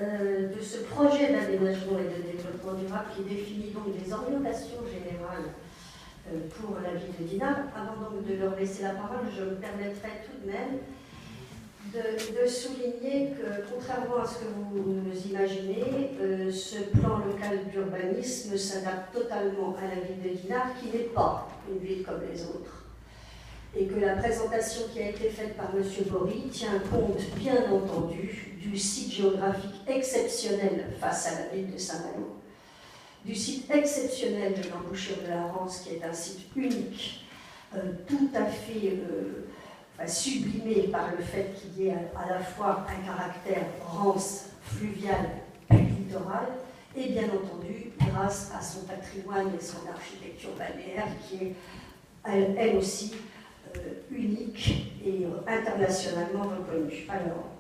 de ce projet d'aménagement et de développement durable qui définit donc des orientations générales pour la ville de Dinard. Avant donc de leur laisser la parole, je me permettrai tout de même de souligner que, contrairement à ce que vous imaginez, ce plan local d'urbanisme s'adapte totalement à la ville de Dinard, qui n'est pas une ville comme les autres. Et que la présentation qui a été faite par M. Bory tient compte, bien entendu, du site géographique exceptionnel face à la ville de Saint-Malo, du site exceptionnel de l'embouchure de la Rance, qui est un site unique, tout à fait sublimé par le fait qu'il y ait à la fois un caractère rance, fluvial et littoral, et bien entendu, grâce à son patrimoine et son architecture balnéaire, qui est elle aussi unique et internationalement reconnue. Alors,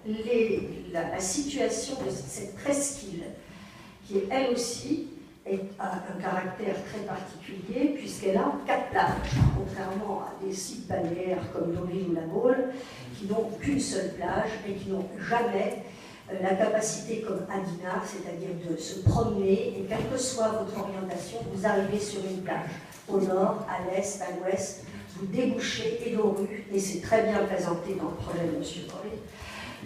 la situation de cette presqu'île, qui est elle aussi a un caractère très particulier, puisqu'elle a 4 plages, contrairement à des sites balnéaires comme Deauville ou La Baule, qui n'ont qu'une seule plage et qui n'ont jamais la capacité, comme à Dinard, c'est-à-dire de se promener, et quelle que soit votre orientation, vous arrivez sur une plage, au nord, à l'est, à l'ouest, vous débouchez et nos rues, et c'est très bien présenté dans le projet de M. Bory,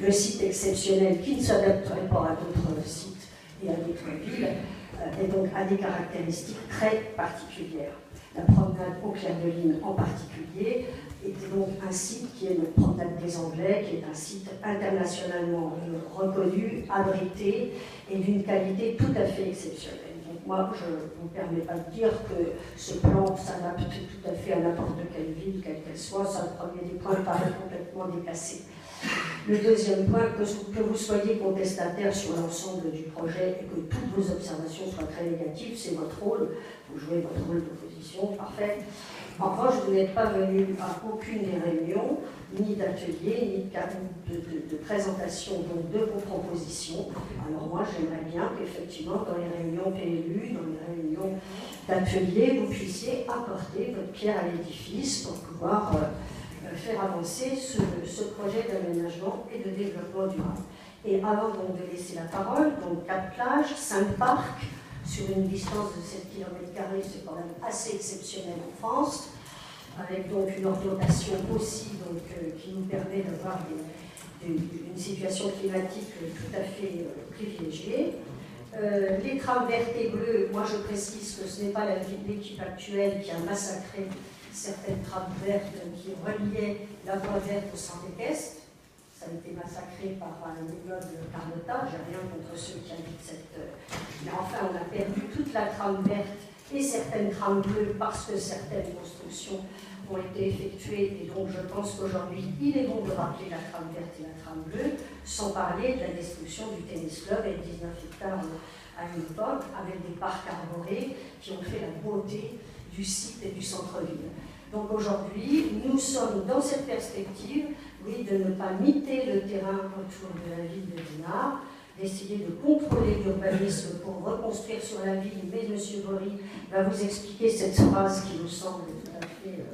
le site exceptionnel qui ne s'adapterait pas à d'autres sites et à d'autres villes, et donc a des caractéristiques très particulières. La promenade au clair de lune en particulier était donc un site qui est la promenade des Anglais, qui est un site internationalement reconnu, abrité et d'une qualité tout à fait exceptionnelle. Donc moi, je ne me permets pas de dire que ce plan s'adapte tout à fait à n'importe quelle ville, quelle qu'elle soit. Ça, le premier des points paraît complètement déplacé. Le deuxième point, que vous soyez contestataire sur l'ensemble du projet et que toutes vos observations soient très négatives, c'est votre rôle, vous jouez votre rôle d'opposition, parfait. En revanche, vous n'êtes pas venu à aucune des réunions, ni d'atelier, ni de présentation donc, de vos propositions. Alors moi, j'aimerais bien qu'effectivement, dans les réunions PLU, dans les réunions d'atelier, vous puissiez apporter votre pierre à l'édifice pour pouvoir faire avancer ce projet d'aménagement et de développement durable. Et avant donc de laisser la parole, donc 4 plages, 5 parcs, sur une distance de 7 km², c'est quand même assez exceptionnel en France, avec donc une orientation aussi donc, qui nous permet d'avoir une situation climatique tout à fait privilégiée. Les trames vertes et bleues, moi je précise que ce n'est pas l'équipe actuelle qui a massacré certaines trames vertes qui reliaient la voie verte au centre équestre. Ça a été massacré par l'immeuble Carlotta. J'ai rien contre ceux qui habitent cette... Mais enfin, on a perdu toute la trame verte et certaines trames bleues parce que certaines constructions ont été effectuées. Et donc, je pense qu'aujourd'hui, il est bon de rappeler la trame verte et la trame bleue, sans parler de la destruction du tennis club et 19 hectares à une époque, avec des parcs arborés qui ont fait la beauté du site et du centre-ville. Donc aujourd'hui, nous sommes dans cette perspective, oui, de ne pas miter le terrain autour de la ville de Dinard, d'essayer de contrôler l'urbanisme pour reconstruire sur la ville, mais M. Bory va vous expliquer cette phrase qui nous semble tout à fait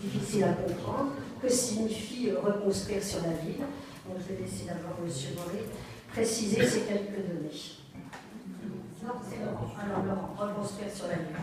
difficile à comprendre, que signifie reconstruire sur la ville. Donc je vais laisser d'abord M. Bory préciser ces quelques données. Non, c'est Laurent. Alors Laurent, reconstruire sur la ville.